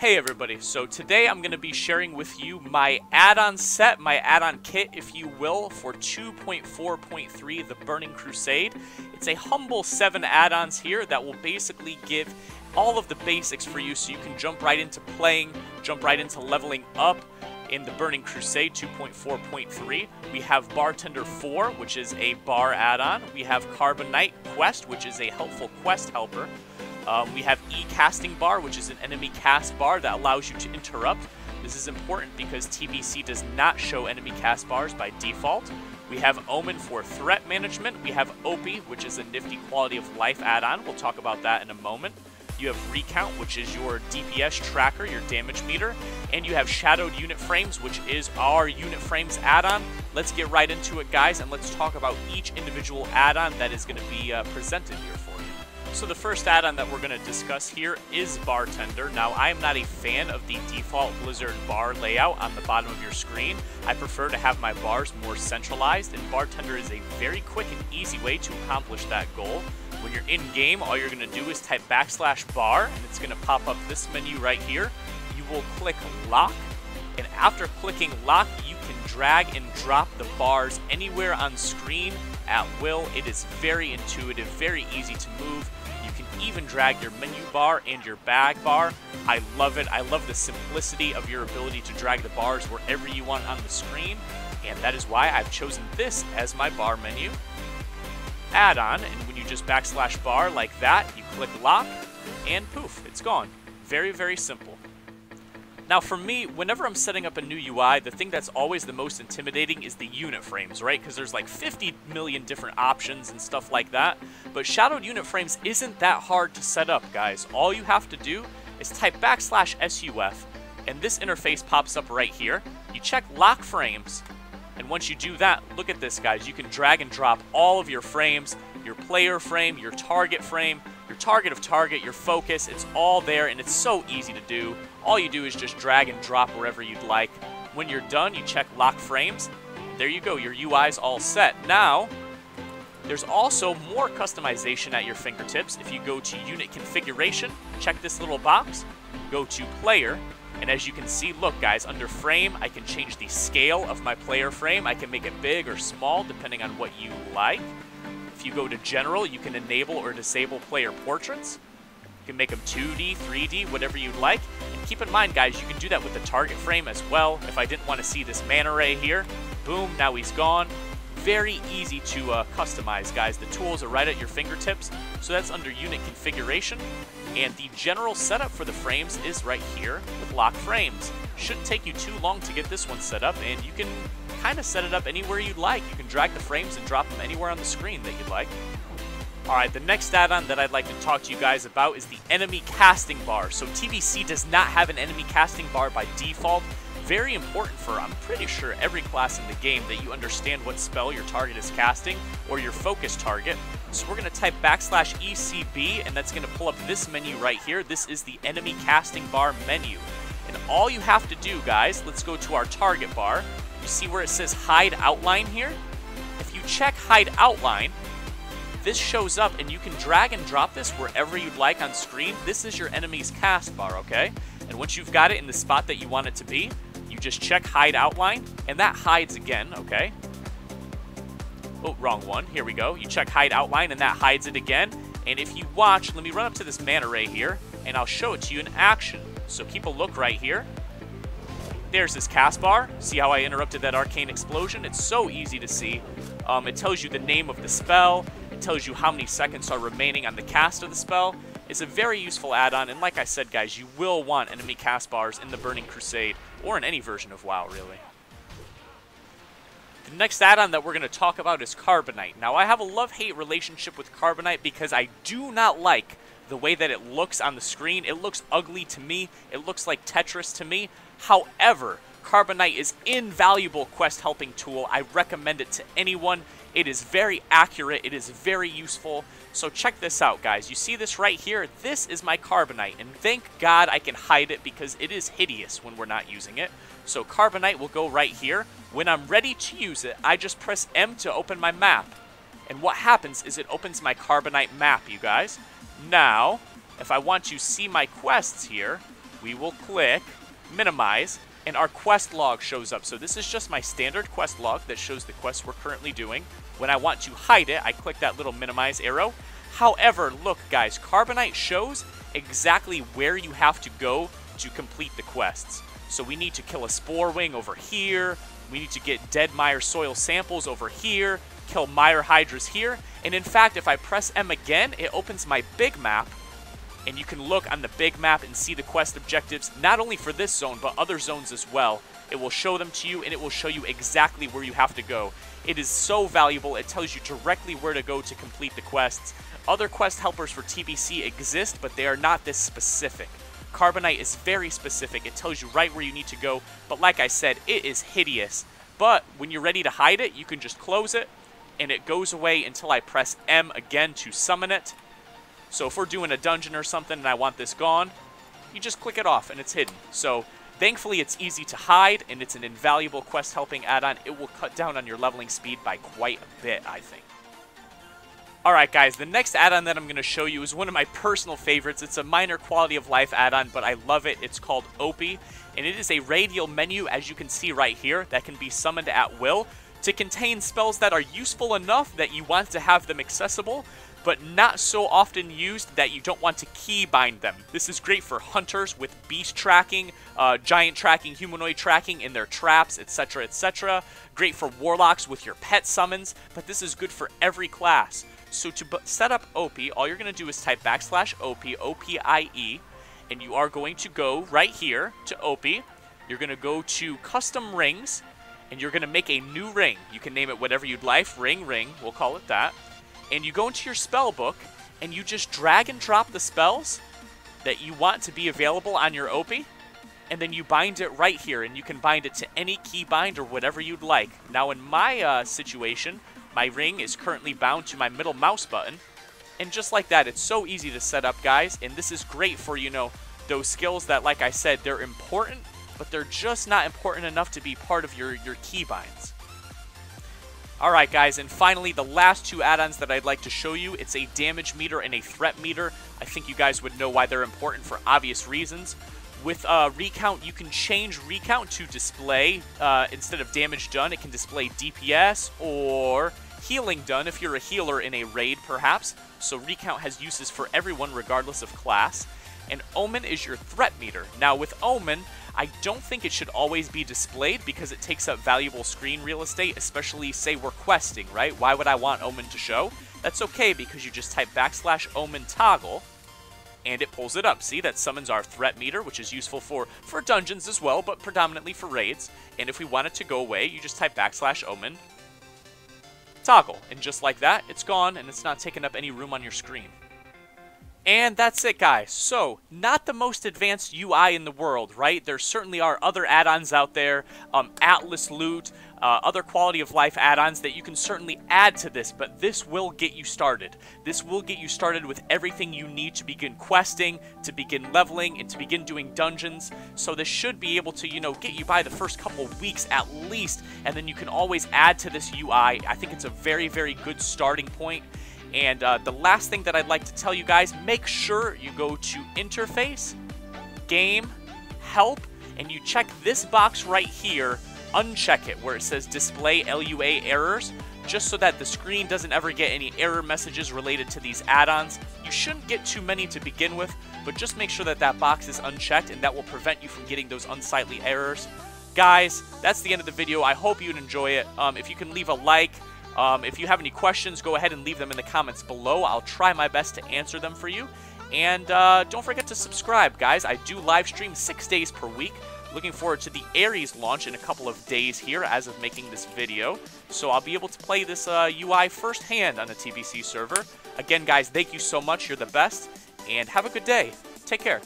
Hey everybody, so today I'm going to be sharing with you my add-on set, my add-on kit if you will, for 2.4.3 The Burning Crusade. It's a humble 7 add-ons here that will basically give all of the basics for you so you can jump right into playing, jump right into leveling up in The Burning Crusade 2.4.3. We have Bartender 4, which is a bar add-on. We have Carbonite Quest, which is a helpful quest helper. We have E-Casting Bar, which is an enemy cast bar that allows you to interrupt. This is important because TBC does not show enemy cast bars by default. We have Omen for threat management. We have Opie, which is a nifty quality of life add-on. We'll talk about that in a moment. You have Recount, which is your DPS tracker, your damage meter. And you have Shadowed Unit Frames, which is our Unit Frames add-on. Let's get right into it, guys, and let's talk about each individual add-on that is going to be presented here for you. So the first add-on that we're going to discuss here is Bartender. Now, I am not a fan of the default Blizzard bar layout on the bottom of your screen. I prefer to have my bars more centralized, and Bartender is a very quick and easy way to accomplish that goal. When you're in-game, all you're going to do is type /bar, and it's going to pop up this menu right here. You will click lock, and after clicking lock, you can drag and drop the bars anywhere on screen at will. It is very intuitive, very easy to move. You can even drag your menu bar and your bag bar. I love it. I love the simplicity of your ability to drag the bars wherever you want on the screen, and that is why I've chosen this as my bar menu add-on. And when you just /bar like that, you click lock, and poof, it's gone. Very, very simple. Now for me, whenever I'm setting up a new UI, the thing that's always the most intimidating is the unit frames, right? Because there's like 50 million different options and stuff like that. But Shadowed Unit Frames isn't that hard to set up, guys. All you have to do is type /SUF, and this interface pops up right here. You check Lock Frames, and once you do that, look at this, guys. You can drag and drop all of your frames, your player frame, your target frame, your target of target, your focus. It's all there, and it's so easy to do. All you do is just drag and drop wherever you'd like. When you're done, you check Lock Frames. There you go, your UI's all set. Now, there's also more customization at your fingertips. If you go to Unit Configuration, check this little box, go to Player, and as you can see, look guys, under Frame, I can change the scale of my player frame. I can make it big or small, depending on what you like. If you go to General, you can enable or disable player portraits. You can make them 2D, 3D, whatever you'd like. And keep in mind, guys, you can do that with the target frame as well. If I didn't want to see this man array here, boom, now he's gone. Very easy to customize, guys. The tools are right at your fingertips. So that's under Unit Configuration. And the general setup for the frames is right here with Lock Frames. Shouldn't take you too long to get this one set up, and you can kind of set it up anywhere you'd like. You can drag the frames and drop them anywhere on the screen that you'd like. Alright, the next add-on that I'd like to talk to you guys about is the enemy casting bar. So TBC does not have an enemy casting bar by default. Very important for, I'm pretty sure, every class in the game that you understand what spell your target is casting or your focus target. So we're going to type /ECB, and that's going to pull up this menu right here. This is the enemy casting bar menu. And all you have to do, guys, let's go to our target bar. You see where it says hide outline here? If you check hide outline, this shows up, and you can drag and drop this wherever you'd like on screen. This is your enemy's cast bar, okay? And once you've got it in the spot that you want it to be, you just check hide outline, and that hides again, okay? Oh, wrong one. Here we go. You check hide outline, and that hides it again. And if you watch, let me run up to this man array here, and I'll show it to you in action. So keep a look right here. There's this cast bar. See how I interrupted that arcane explosion? It's so easy to see. It tells you the name of the spell. It tells you how many seconds are remaining on the cast of the spell. It's a very useful add-on, and like I said, guys, you will want enemy cast bars in the Burning Crusade, or in any version of WoW, really. The next add-on that we're going to talk about is Carbonite. Now, I have a love-hate relationship with Carbonite because I do not like the way that it looks on the screen. It looks ugly to me. It looks like Tetris to me. However, Carbonite is an invaluable quest helping tool. I recommend it to anyone. It is very accurate. It is very useful. So check this out, guys. You see this right here? This is my Carbonite, and thank God I can hide it because it is hideous when we're not using it. So Carbonite will go right here. When I'm ready to use it, I just press M to open my map. And what happens is it opens my Carbonite map, you guys. Now, if I want to see my quests here, we will click minimize, and our quest log shows up. So this is just my standard quest log that shows the quests we're currently doing. When I want to hide it, I click that little minimize arrow. However, look guys, Carbonite shows exactly where you have to go to complete the quests. So we need to kill a spore wing over here, we need to get dead mire soil samples over here, kill mire hydras here, and in fact if I press M again, it opens my big map, and you can look on the big map and see the quest objectives, not only for this zone, but other zones as well. It will show them to you, and it will show you exactly where you have to go. It is so valuable. It tells you directly where to go to complete the quests. Other quest helpers for TBC exist, but they are not this specific. Carbonite is very specific. It tells you right where you need to go, but like I said, it is hideous. But when you're ready to hide it, you can just close it, and it goes away until I press M again to summon it. So if we're doing a dungeon or something and I want this gone, you just click it off and it's hidden. So thankfully it's easy to hide, and it's an invaluable quest helping add-on. It will cut down on your leveling speed by quite a bit, I think. Alright guys, the next add-on that I'm going to show you is one of my personal favorites. It's a minor quality of life add-on, but I love it. It's called Opie, and it is a radial menu, as you can see right here, that can be summoned at will to contain spells that are useful enough that you want to have them accessible, but not so often used that you don't want to keybind them. This is great for hunters with beast tracking, giant tracking, humanoid tracking in their traps, etc., etc. Great for warlocks with your pet summons, but this is good for every class. So to set up Opie, all you're going to do is type /Opie, O-P-I-E, and you are going to go right here to Opie. You're going to go to Custom Rings, and you're going to make a new ring. You can name it whatever you'd like. Ring, we'll call it that. And you go into your spell book, and you just drag and drop the spells that you want to be available on your Opie, and then you bind it right here, and you can bind it to any keybind or whatever you'd like. Now in my situation, my ring is currently bound to my middle mouse button, and just like that, it's so easy to set up, guys, and this is great for, you know, those skills that, like I said, they're important, but they're just not important enough to be part of your keybinds. Alright guys, and finally the last two add-ons that I'd like to show you. It's a damage meter and a threat meter. I think you guys would know why they're important for obvious reasons. With Recount, you can change Recount to display, instead of damage done, it can display DPS or healing done if you're a healer in a raid perhaps. So Recount has uses for everyone regardless of class. And Omen is your threat meter. Now with Omen, I don't think it should always be displayed because it takes up valuable screen real estate, especially say we're questing, right? Why would I want Omen to show? That's okay because you just type /Omen toggle and it pulls it up. See, that summons our threat meter, which is useful for dungeons as well, but predominantly for raids. And if we want it to go away, you just type /Omen toggle. And just like that, it's gone and it's not taking up any room on your screen. And that's it, guys. So, not the most advanced UI in the world, right? There certainly are other add-ons out there, Atlas Loot, other quality of life add-ons that you can certainly add to this, but this will get you started. This will get you started with everything you need to begin questing, to begin leveling, and to begin doing dungeons. So this should be able to, you know, get you by the first couple weeks at least, and then you can always add to this UI. I think it's a very, very good starting point. And the last thing that I'd like to tell you guys, make sure you go to Interface, Game, Help, and you check this box right here, uncheck it, where it says Display LUA Errors, just so that the screen doesn't ever get any error messages related to these add-ons. You shouldn't get too many to begin with, but just make sure that that box is unchecked, and that will prevent you from getting those unsightly errors. Guys, that's the end of the video. I hope you'd enjoy it. If you can leave a like, if you have any questions, go ahead and leave them in the comments below. I'll try my best to answer them for you. And don't forget to subscribe, guys. I do live stream 6 days per week. Looking forward to the Ares launch in a couple of days here as of making this video. So I'll be able to play this UI firsthand on the TBC server. Again, guys, thank you so much. You're the best. And have a good day. Take care.